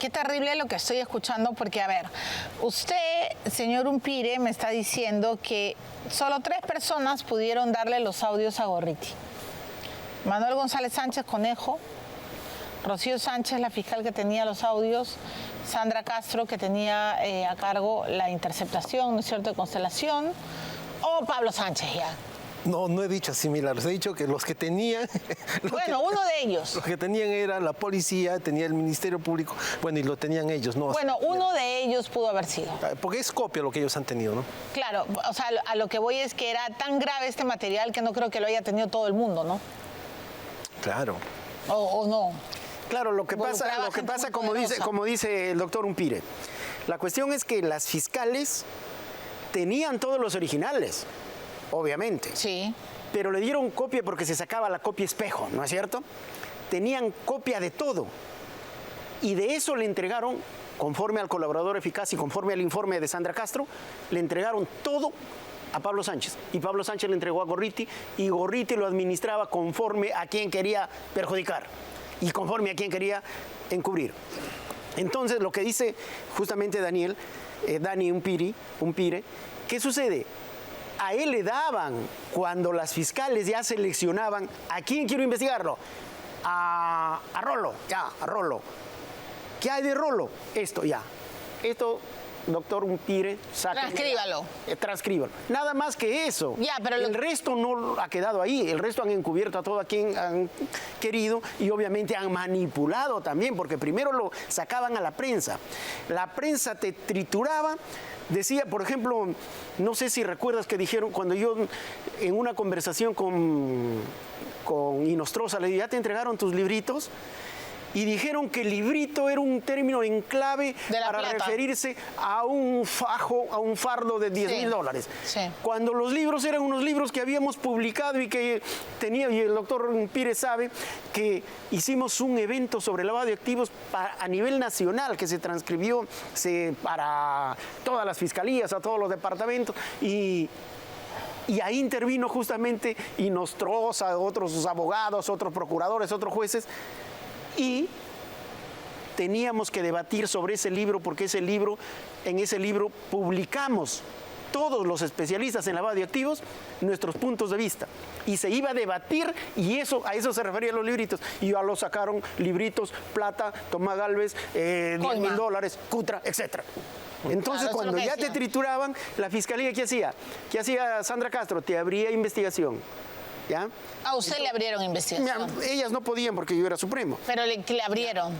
Qué terrible lo que estoy escuchando, porque, a ver, usted, señor Humpire, me está diciendo que solo 3 personas pudieron darle los audios a Gorriti. Manuel González Sánchez, Conejo, Rocío Sánchez, la fiscal que tenía los audios, Sandra Castro, que tenía a cargo la interceptación, ¿no es cierto?, de Constelación, o Pablo Sánchez ya. No, no he dicho así, Milagros. He dicho que los que tenían... Uno de ellos. Los que tenían era la policía, tenía el Ministerio Público, bueno, y lo tenían ellos, ¿no? Bueno, uno de ellos pudo haber sido. Porque es copia lo que ellos han tenido, ¿no? Claro, o sea, a lo que voy es que era tan grave este material que no creo que lo haya tenido todo el mundo, ¿no? Claro. O no. Claro, lo que pasa como dice el doctor Humpire, la cuestión es que las fiscales tenían todos los originales, obviamente. Sí. Pero le dieron copia porque se sacaba la copia espejo, ¿no es cierto? Tenían copia de todo. Y de eso le entregaron, conforme al colaborador eficaz y conforme al informe de Sandra Castro, le entregaron todo a Pablo Sánchez. Y Pablo Sánchez le entregó a Gorriti, y Gorriti lo administraba conforme a quien quería perjudicar y conforme a quien quería encubrir. Entonces, lo que dice justamente Dani Humpire, ¿qué sucede? A él le daban, cuando las fiscales ya seleccionaban a quién quiero investigarlo, a Rolo, ya, a Rolo. ¿Qué hay de Rolo? Esto, ya. Esto, doctor Humpire, transcríbalo. Transcríbalo. Nada más que eso. Ya, pero el resto no ha quedado ahí. El resto han encubierto a todo a quien han querido y obviamente han manipulado también, porque primero lo sacaban a la prensa. La prensa te trituraba. Decía, por ejemplo, no sé si recuerdas que dijeron, cuando yo en una conversación con Inostroza le dije, ¿ya te entregaron tus libritos? Y dijeron que librito era un término en clave para referirse a un fajo, a un fardo de $10,000. Sí. Cuando los libros eran unos libros que habíamos publicado y que tenía, y el doctor Pires sabe que hicimos un evento sobre lavado de activos a nivel nacional que se transcribió para todas las fiscalías, a todos los departamentos, y ahí intervino justamente Inostroza, otros abogados, otros procuradores, otros jueces, y teníamos que debatir sobre ese libro, porque en ese libro publicamos todos los especialistas en lavado de activos nuestros puntos de vista, y se iba a debatir, y a eso se referían los libritos, y ya lo sacaron libritos, Plata, Tomás Gálvez, $10,000, Cutra, etcétera. Entonces, claro, cuando ya te trituraban, la fiscalía, ¿qué hacía? ¿Qué hacía Sandra Castro? Te abría investigación. ¿Ya? A usted le abrieron investigación. Ellas no podían porque yo era supremo. Pero le abrieron.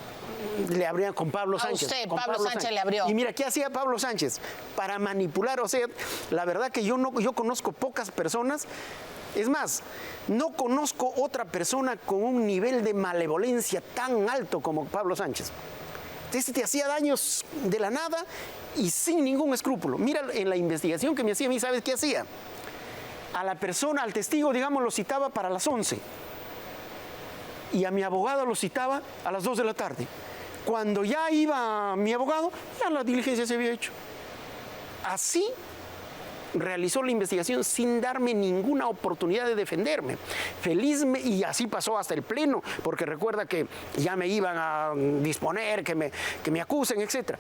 Le abrían con Pablo Sánchez. A usted, Pablo Sánchez le abrió. Y mira, ¿qué hacía Pablo Sánchez? Para manipular, o sea, la verdad que yo conozco pocas personas. Es más, no conozco otra persona con un nivel de malevolencia tan alto como Pablo Sánchez. Entonces te hacía daños de la nada y sin ningún escrúpulo. Mira, en la investigación que me hacía a mí, ¿sabes qué hacía? A la persona, al testigo, digamos, lo citaba para las 11. Y a mi abogado lo citaba a las 2 de la tarde. Cuando ya iba mi abogado, ya la diligencia se había hecho. Así realizó la investigación sin darme ninguna oportunidad de defenderme. Felizmente, y así pasó hasta el pleno, porque recuerda que ya me iban a disponer, que me acusen, etc.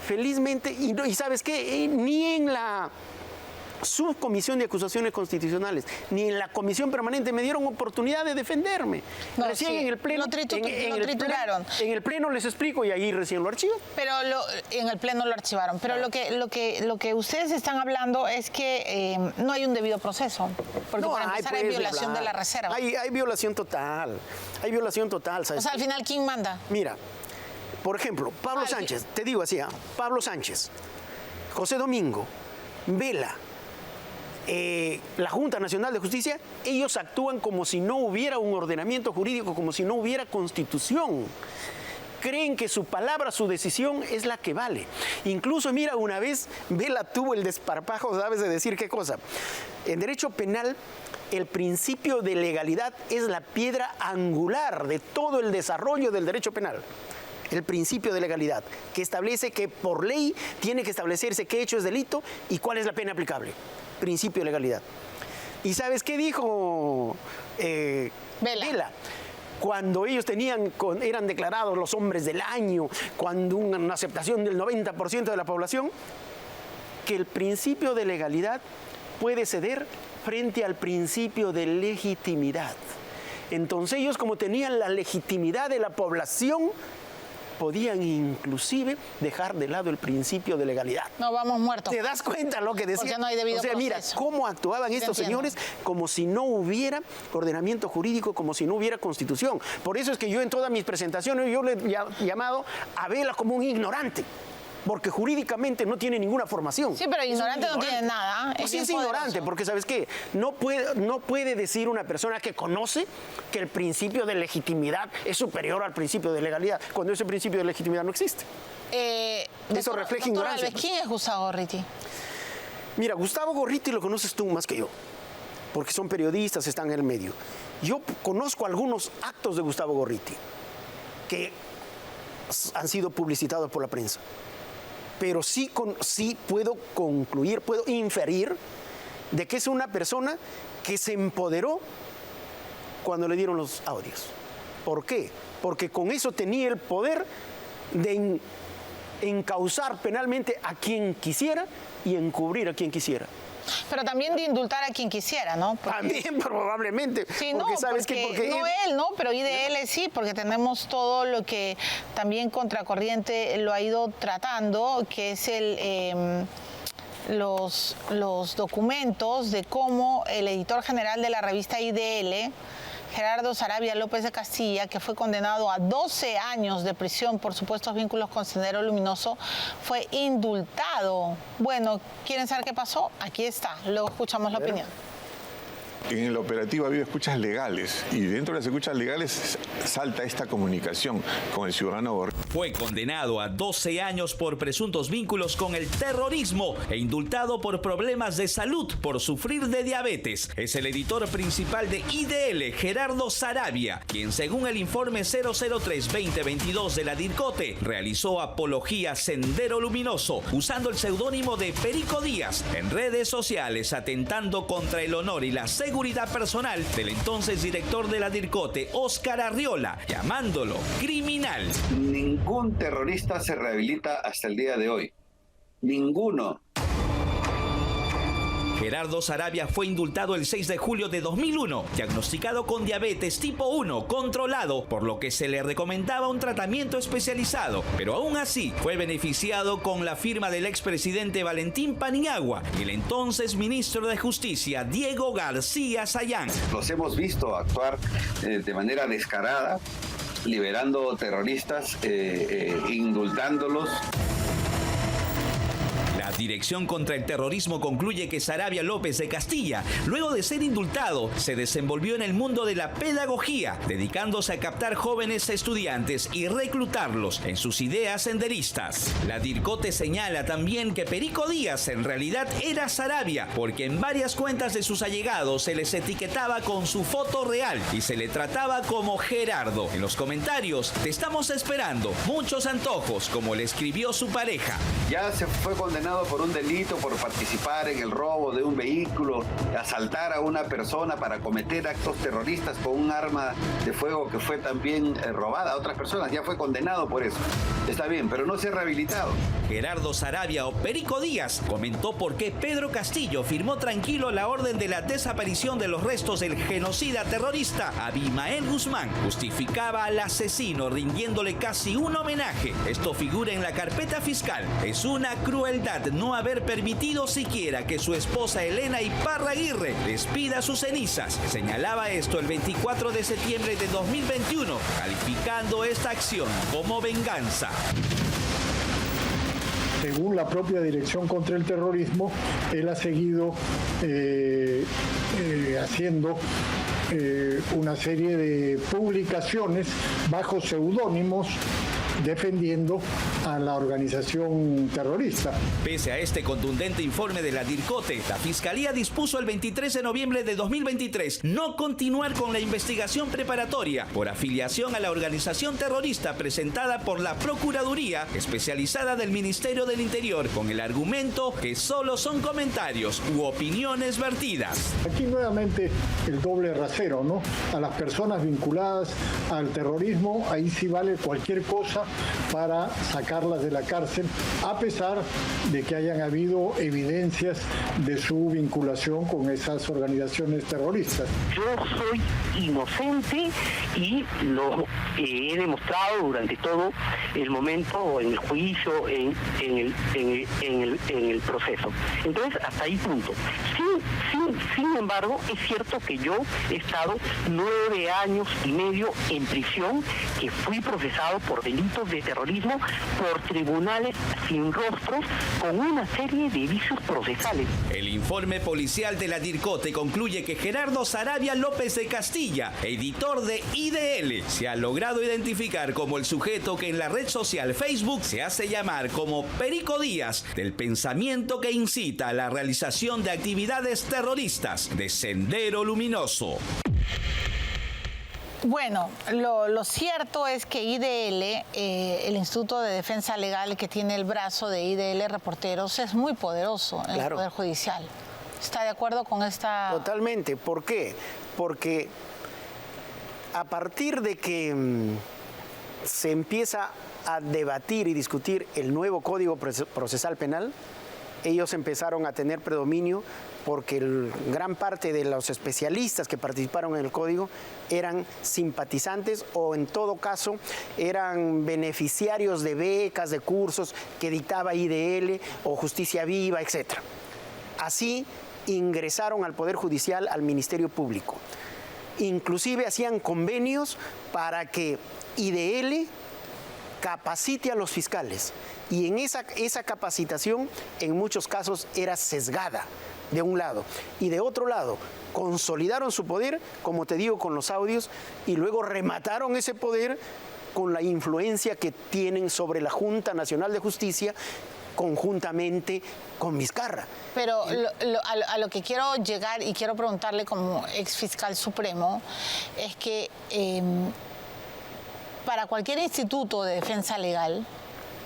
Felizmente, y ¿sabes qué? Ni en la subcomisión de acusaciones constitucionales ni en la comisión permanente me dieron oportunidad de defenderme. No, recién sí. en el pleno trituraron. En el pleno les explico y ahí recién lo archivan. Pero en el pleno lo archivaron. Pero lo que ustedes están hablando es que no hay un debido proceso. Porque para empezar hay violación de la reserva. Hay violación total. Hay violación total. ¿Sabes? O sea, al final, ¿quién manda? Mira, por ejemplo, Pablo Sánchez, te digo así, Pablo Sánchez, José Domingo, Vela, la Junta Nacional de Justicia, ellos actúan como si no hubiera un ordenamiento jurídico, como si no hubiera constitución. Creen que su palabra, su decisión es la que vale. Incluso, mira, una vez Vela tuvo el desparpajo, ¿sabes?, de decir qué cosa. En derecho penal, el principio de legalidad es la piedra angular de todo el desarrollo del derecho penal. El principio de legalidad, que establece que por ley tiene que establecerse qué hecho es delito y cuál es la pena aplicable. Principio de legalidad. ¿Y sabes qué dijo Vela? cuando ellos eran declarados los hombres del año, cuando una aceptación del 90% de la población, que el principio de legalidad puede ceder frente al principio de legitimidad. Entonces ellos, como tenían la legitimidad de la población, podían inclusive dejar de lado el principio de legalidad. No, vamos muertos. ¿Te das cuenta lo que decía? Porque no hay debido proceso. Mira cómo actuaban estos señores como si no hubiera ordenamiento jurídico, como si no hubiera constitución. Por eso es que yo en todas mis presentaciones yo le he llamado a Vela como un ignorante. Porque jurídicamente no tiene ninguna formación. Sí, pero ignorante no tiene nada. Pues sí es ignorante, porque ¿sabes qué? No puede decir una persona que conoce que el principio de legitimidad es superior al principio de legalidad, cuando ese principio de legitimidad no existe. Eso refleja ignorancia. Alves, ¿quién es Gustavo Gorriti? Mira, Gustavo Gorriti lo conoces tú más que yo, porque son periodistas, están en el medio. Yo conozco algunos actos de Gustavo Gorriti que han sido publicitados por la prensa. Pero sí puedo concluir, puedo inferir de que es una persona que se empoderó cuando le dieron los audios. ¿Por qué? Porque con eso tenía el poder de encauzar penalmente a quien quisiera y encubrir a quien quisiera. Pero también de indultar a quien quisiera, ¿no? Porque, también probablemente. Sí, porque no él, ¿no? Pero IDL sí, porque tenemos todo lo que también Contracorriente lo ha ido tratando, que es los documentos de cómo el editor general de la revista IDL, Gerardo Sarabia López de Castilla, que fue condenado a 12 años de prisión por supuestos vínculos con Sendero Luminoso, fue indultado. Bueno, ¿quieren saber qué pasó? Aquí está, luego escuchamos la opinión. En el operativo ha habido escuchas legales y dentro de las escuchas legales salta esta comunicación con el ciudadano Gorriti. Fue condenado a 12 años por presuntos vínculos con el terrorismo e indultado por problemas de salud por sufrir de diabetes. Es el editor principal de IDL, Gerardo Sarabia, quien según el informe 003-2022 de la DIRCOTE realizó apología Sendero Luminoso usando el seudónimo de Perico Díaz en redes sociales, atentando contra el honor y la seguridad personal del entonces director de la DIRCOTE, Óscar Arriola, llamándolo criminal. Ningún terrorista se rehabilita hasta el día de hoy. Ninguno. Gerardo Sarabia fue indultado el 6 de julio de 2001, diagnosticado con diabetes tipo 1, controlado, por lo que se le recomendaba un tratamiento especializado, pero aún así fue beneficiado con la firma del expresidente Valentín Paniagua y el entonces ministro de Justicia, Diego García Sayán. Los hemos visto actuar de manera descarada, liberando terroristas, indultándolos. La Dirección contra el Terrorismo concluye que Sarabia López de Castilla, luego de ser indultado, se desenvolvió en el mundo de la pedagogía, dedicándose a captar jóvenes estudiantes y reclutarlos en sus ideas senderistas. La DIRCOTE señala también que Perico Díaz en realidad era Sarabia, porque en varias cuentas de sus allegados se les etiquetaba con su foto real y se le trataba como Gerardo. En los comentarios te estamos esperando muchos antojos, como le escribió su pareja. Ya se fue condenado por un delito por participar en el robo de un vehículo, asaltar a una persona para cometer actos terroristas con un arma de fuego que fue también robada a otras personas. Ya fue condenado por eso. Está bien, pero no se ha rehabilitado. Gerardo Sarabia o Perico Díaz comentó por qué Pedro Castillo firmó tranquilo la orden de la desaparición de los restos del genocida terrorista Abimael Guzmán. Justificaba al asesino rindiéndole casi un homenaje. Esto figura en la carpeta fiscal. Es una crueldad no haber permitido siquiera que su esposa Elena Iparraguirre despida sus cenizas. Señalaba esto el 24 de septiembre de 2021, calificando esta acción como venganza. Según la propia Dirección contra el Terrorismo, él ha seguido haciendo una serie de publicaciones bajo seudónimos defendiendo a la organización terrorista. Pese a este contundente informe de la DIRCOTE, la Fiscalía dispuso el 23 de noviembre de 2023 no continuar con la investigación preparatoria por afiliación a la organización terrorista presentada por la Procuraduría Especializada del Ministerio del Interior, con el argumento que solo son comentarios u opiniones vertidas. Aquí nuevamente el doble rasero, ¿no? A las personas vinculadas al terrorismo, ahí sí vale cualquier cosa para sacarlas de la cárcel, a pesar de que hayan habido evidencias de su vinculación con esas organizaciones terroristas. Yo soy inocente y lo he demostrado durante todo el momento, en el juicio, en el proceso. Entonces, hasta ahí punto. Sin embargo, es cierto que yo he estado 9 años y medio en prisión, que fui procesado por delitos de terrorismo por tribunales sin rostros con una serie de vicios procesales. El informe policial de la DIRCOTE concluye que Gerardo Saravia López de Castilla, editor de IDL, se ha logrado identificar como el sujeto que en la red social Facebook se hace llamar como Perico Díaz, del pensamiento que incita a la realización de actividades terroristas de Sendero Luminoso. Bueno, lo cierto es que IDL, el Instituto de Defensa Legal que tiene el brazo de IDL Reporteros, es muy poderoso en el Poder Judicial. ¿Está de acuerdo con esta...? Totalmente. ¿Por qué? Porque a partir de que se empieza a debatir y discutir el nuevo Código Procesal Penal, ellos empezaron a tener predominio porque gran parte de los especialistas que participaron en el código eran simpatizantes o en todo caso eran beneficiarios de becas, de cursos que dictaba IDL o Justicia Viva, etc. Así ingresaron al Poder Judicial, al Ministerio Público. Inclusive hacían convenios para que IDL capacite a los fiscales. Y en esa capacitación, en muchos casos, era sesgada, de un lado. Y de otro lado, consolidaron su poder, como te digo, con los audios, y luego remataron ese poder con la influencia que tienen sobre la Junta Nacional de Justicia, conjuntamente con Vizcarra. Pero a lo que quiero llegar y quiero preguntarle como ex fiscal supremo es que para cualquier instituto de defensa legal,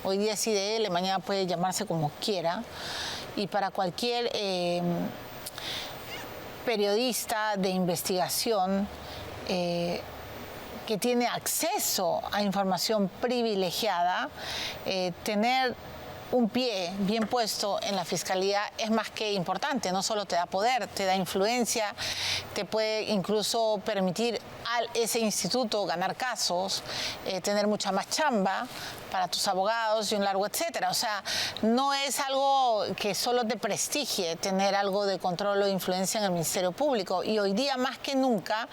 hoy día es IDL, mañana puede llamarse como quiera, y para cualquier periodista de investigación que tiene acceso a información privilegiada, tener un pie bien puesto en la fiscalía es más que importante. No solo te da poder, te da influencia, te puede incluso permitir a ese instituto ganar casos, tener mucha más chamba para tus abogados y un largo etcétera. O sea, no es algo que solo te prestigie tener algo de control o influencia en el Ministerio Público. Y hoy día, más que nunca,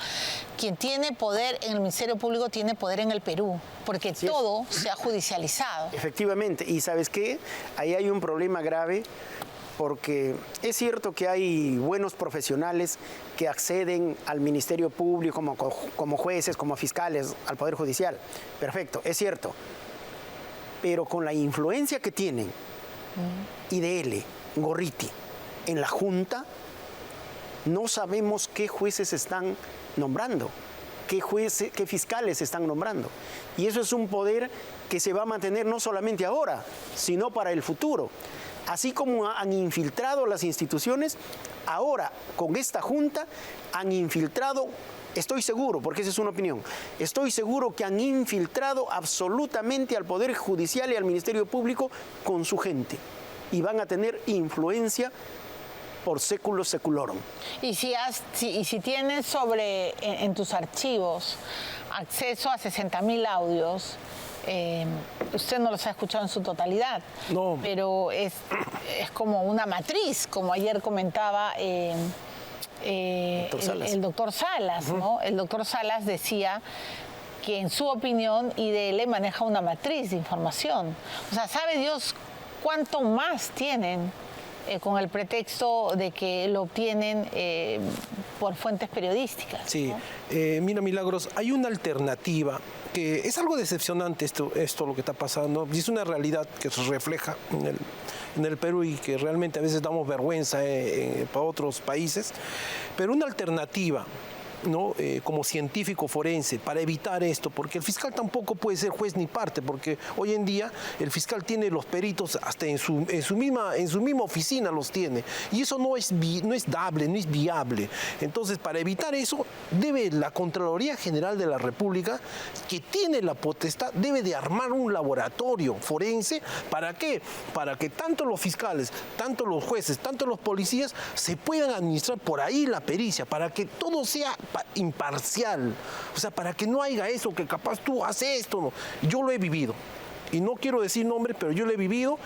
quien tiene poder en el Ministerio Público tiene poder en el Perú, porque todo se ha judicializado. Efectivamente. ¿Y sabes qué? Ahí hay un problema grave, porque es cierto que hay buenos profesionales que acceden al Ministerio Público como jueces, como fiscales, al Poder Judicial. Perfecto, es cierto. Pero con la influencia que tienen IDL, Gorriti, en la Junta, no sabemos qué jueces están nombrando, qué fiscales están nombrando. Y eso es un poder que se va a mantener no solamente ahora, sino para el futuro. Así como han infiltrado las instituciones, ahora con esta Junta han infiltrado, estoy seguro, porque esa es una opinión, estoy seguro que han infiltrado absolutamente al Poder Judicial y al Ministerio Público con su gente. Y van a tener influencia por século seculorum. Y si tienes en tus archivos acceso a 60.000 audios, usted no los ha escuchado en su totalidad, no, pero es como una matriz, como ayer comentaba el doctor Salas, ¿no? El doctor Salas decía que en su opinión IDL maneja una matriz de información. O sea, ¿sabe Dios cuánto más tienen con el pretexto de que lo obtienen por fuentes periodísticas? Sí, ¿no? mira, Milagros, hay una alternativa que es algo decepcionante esto lo que está pasando, y es una realidad que se refleja en el Perú y que realmente a veces damos vergüenza para otros países, pero una alternativa, ¿no? Como científico forense, para evitar esto, porque el fiscal tampoco puede ser juez ni parte, porque hoy en día el fiscal tiene los peritos hasta en su misma oficina los tiene, y eso no es dable, no es viable. Entonces, para evitar eso, debe la Contraloría General de la República, que tiene la potestad, debe de armar un laboratorio forense. ¿Para qué? Para que tanto los fiscales, tanto los jueces, tanto los policías se puedan administrar por ahí la pericia, para que todo sea imparcial, o sea, para que no haya eso, que capaz tú haces esto, no. Yo lo he vivido, y no quiero decir nombre, pero yo lo he vivido,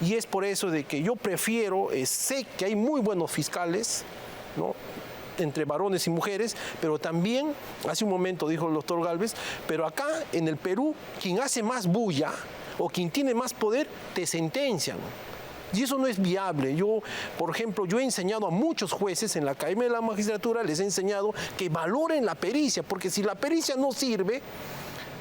y es por eso de que yo prefiero, sé que hay muy buenos fiscales, ¿no?, entre varones y mujeres, pero también, hace un momento dijo el doctor Gálvez, pero acá en el Perú, quien hace más bulla, o quien tiene más poder, te sentencian. Y eso no es viable. Yo, por ejemplo, he enseñado a muchos jueces en la Academia de la Magistratura, les he enseñado que valoren la pericia, porque si la pericia no sirve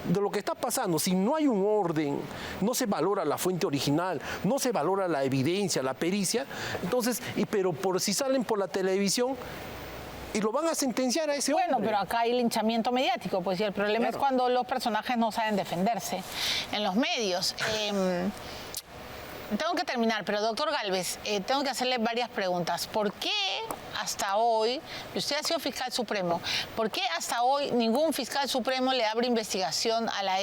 de lo que está pasando, si no hay un orden, no se valora la fuente original, no se valora la evidencia, la pericia, entonces, pero por si salen por la televisión y lo van a sentenciar a ese hombre. Bueno, pero acá hay linchamiento mediático, pues, y el problema es cuando los personajes no saben defenderse en los medios. Tengo que terminar, pero doctor Gálvez, tengo que hacerle varias preguntas. ¿Por qué hasta hoy, usted ha sido fiscal supremo, por qué hasta hoy ningún fiscal supremo le abre investigación a la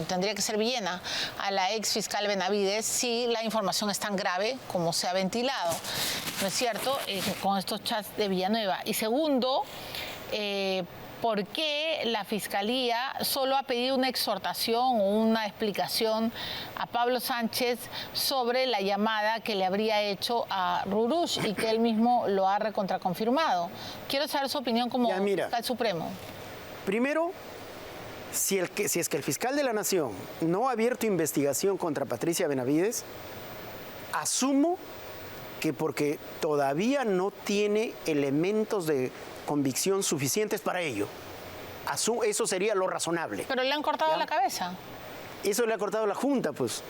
tendría que ser Villena, a la ex fiscal Benavides, si la información es tan grave como se ha ventilado? ¿No es cierto? Con estos chats de Villanueva. Y segundo, ¿por qué la Fiscalía solo ha pedido una exhortación o una explicación a Pablo Sánchez sobre la llamada que le habría hecho a Rurush y que él mismo lo ha recontraconfirmado? Quiero saber su opinión como fiscal supremo. Primero, si es que el fiscal de la Nación no ha abierto investigación contra Patricia Benavides, asumo que porque todavía no tiene elementos de convicción suficientes para ello. Eso sería lo razonable. Pero le han cortado la cabeza. Eso le ha cortado la Junta, pues.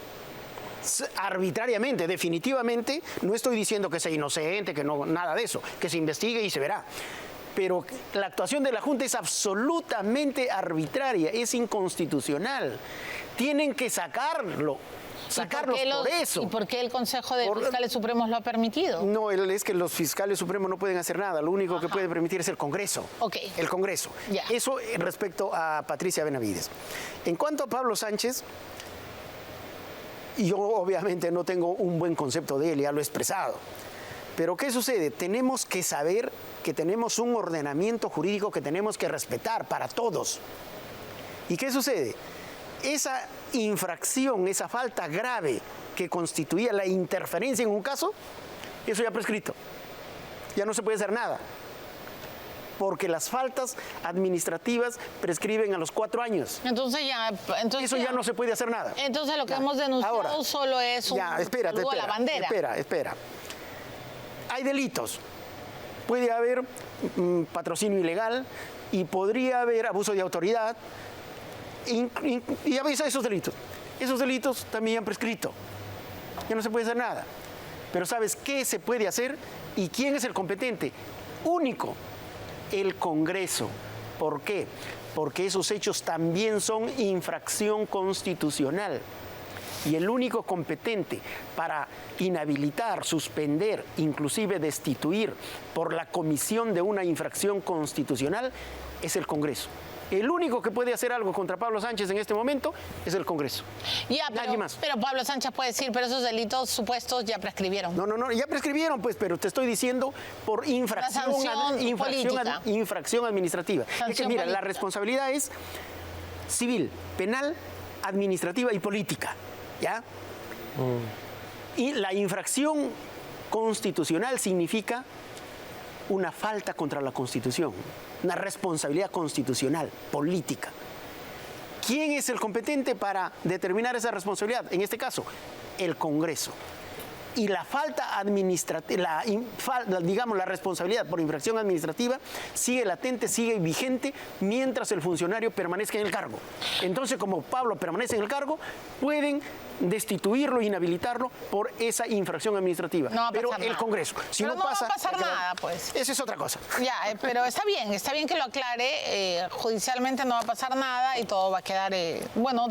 Arbitrariamente, definitivamente, no estoy diciendo que sea inocente, que no, nada de eso, que se investigue y se verá. Pero la actuación de la Junta es absolutamente arbitraria, es inconstitucional. Tienen que sacarlos por eso. ¿Y por qué el Consejo de Fiscales Supremos lo ha permitido? No, es que los fiscales supremos no pueden hacer nada. Lo único que puede permitir es el Congreso. El Congreso. Ya. Eso respecto a Patricia Benavides. En cuanto a Pablo Sánchez, yo obviamente no tengo un buen concepto de él, ya lo he expresado. Pero ¿qué sucede? Tenemos que saber que tenemos un ordenamiento jurídico que tenemos que respetar para todos. ¿Y qué sucede? Esa infracción, esa falta grave que constituía la interferencia en un caso, eso ya ha prescrito. Ya no se puede hacer nada. Porque las faltas administrativas prescriben a los 4 años. Entonces eso ya no se puede hacer nada. Entonces lo que hemos denunciado ahora, solo es un saludo a la bandera. Espera. Hay delitos. Puede haber patrocinio ilegal y podría haber abuso de autoridad. Y a veces esos delitos también han prescrito. Ya no se puede hacer nada. Pero ¿sabes qué se puede hacer? ¿Y quién es el competente? Único, el Congreso. ¿Por qué? Porque esos hechos también son infracción constitucional. Y el único competente para inhabilitar, suspender, inclusive destituir por la comisión de una infracción constitucional es el Congreso. El único que puede hacer algo contra Pablo Sánchez en este momento es el Congreso. Nadie más. Pero Pablo Sánchez puede decir, pero esos delitos supuestos ya prescribieron. No, ya prescribieron, pues, pero te estoy diciendo por infracción administrativa. Es que mira, la responsabilidad es civil, penal, administrativa y política, ¿ya? Y la infracción constitucional significa una falta contra la Constitución, una responsabilidad constitucional, política. ¿Quién es el competente para determinar esa responsabilidad? En este caso, el Congreso. y la falta administrativa, digamos, la responsabilidad por infracción administrativa sigue latente, sigue vigente mientras el funcionario permanezca en el cargo. Entonces, como Pablo permanece en el cargo, pueden destituirlo, inhabilitarlo por esa infracción administrativa. No va a pero pasar el nada. Congreso, si Pero no pasa, va a pasar nada, pues. Esa es otra cosa. Ya, pero está bien que lo aclare. Judicialmente no va a pasar nada y todo va a quedar,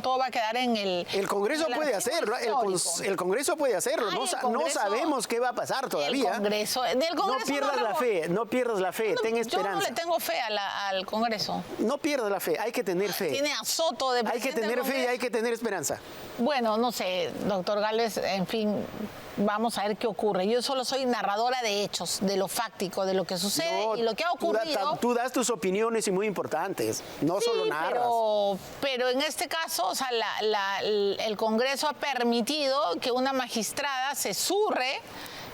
todo va a quedar en el. El Congreso en el puede archivo hacerlo, histórico. el Congreso puede hacerlo. Ay, No, el no Congreso- sabemos qué va a pasar todavía. Del Congreso No pierdas la fe, no pierdas la fe, ten Yo esperanza. no le tengo fe al Congreso. No pierdas la fe, hay que tener fe. Tiene a Soto de Hay que presidente del tener fe y Congreso. hay que tener esperanza. Bueno, no sé, doctor Gálvez, en fin, vamos a ver qué ocurre. Yo solo soy narradora de hechos, de lo fáctico, de lo que sucede No, y lo que ha ocurrido. Tú das tus opiniones y muy importantes, no solo narras. Pero en este caso, o sea, el Congreso ha permitido que una magistrada se zurre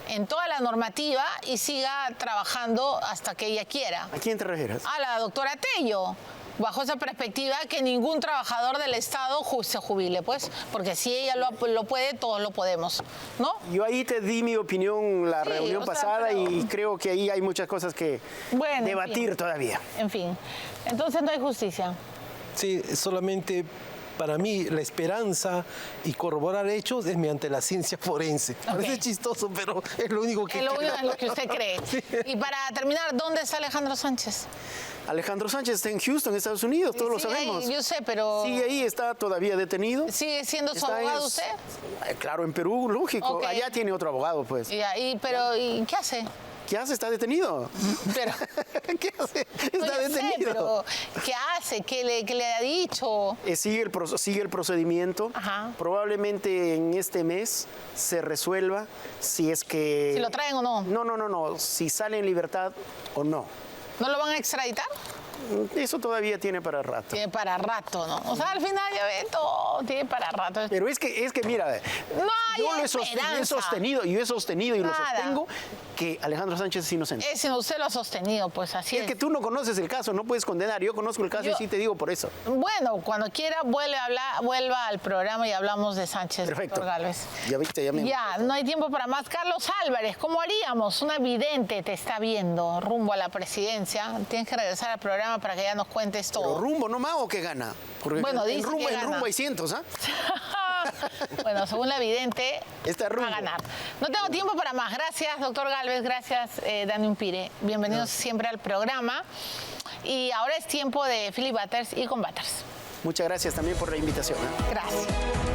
en toda la normativa y siga trabajando hasta que ella quiera. ¿A quién te refieres? A la doctora Tello. Bajo esa perspectiva, que ningún trabajador del Estado se jubile, pues, porque si ella lo puede, todos lo podemos, ¿no? Yo ahí te di mi opinión la Sí, reunión o sea, pasada pero- y creo que ahí hay muchas cosas que Bueno, en debatir fin. todavía. En fin, entonces no hay justicia. Sí, solamente para mí la esperanza y corroborar hechos es mediante la ciencia forense. Parece chistoso, pero es lo único que Es lo creo. único en lo que usted cree. Sí. Y para terminar, ¿dónde está Alejandro Sánchez? Alejandro Sánchez está en Houston, Estados Unidos, todos lo Sigue ahí, sabemos. yo sé, pero Sigue ahí, está todavía detenido. ¿sigue siendo su Está en- abogado usted? Claro, en Perú, lógico. Ok. Allá tiene otro abogado, pues. ¿Y qué hace? ¿Qué hace? Está detenido. Pero, ¿Qué hace? no, Está yo sé, detenido. pero ¿qué hace? ¿Qué le ha dicho? Sigue el procedimiento. Ajá. Probablemente en este mes se resuelva si es que... ¿Si lo traen o no? No. Si sale en libertad o no. ¿No lo van a extraditar? Eso todavía tiene para rato. Tiene para rato, ¿no? O sea, al final ya ve todo, tiene para rato. Pero es que mira, No hay yo he sostenido y lo Nada. sostengo que Alejandro Sánchez es inocente. Sino usted lo ha sostenido, pues así Es es. que tú no conoces el caso, no puedes condenar. Yo conozco el caso y Yo- sí te digo por eso. Bueno, cuando quiera vuelva al programa y hablamos de Sánchez, Perfecto. doctor Gálvez. Ya viste, ya me... Ya, no hay tiempo para más. Carlos Álvarez, ¿cómo haríamos? Una vidente te está viendo rumbo a la presidencia. Tienes que regresar al programa para que ya nos cuentes Pero todo. rumbo, no Mao, que gana. Porque Bueno, en dice rumbo, que en gana. rumbo hay cientos, ¿ah? Bueno, según la vidente, Está va rumbo. a ganar. No tengo tiempo para más. Gracias, doctor Gálvez. Gracias, Dani Umpire. Bienvenidos siempre al programa. Y ahora es tiempo de Philip Butters y con Butters. Muchas gracias también por la invitación. ¿ah? Gracias.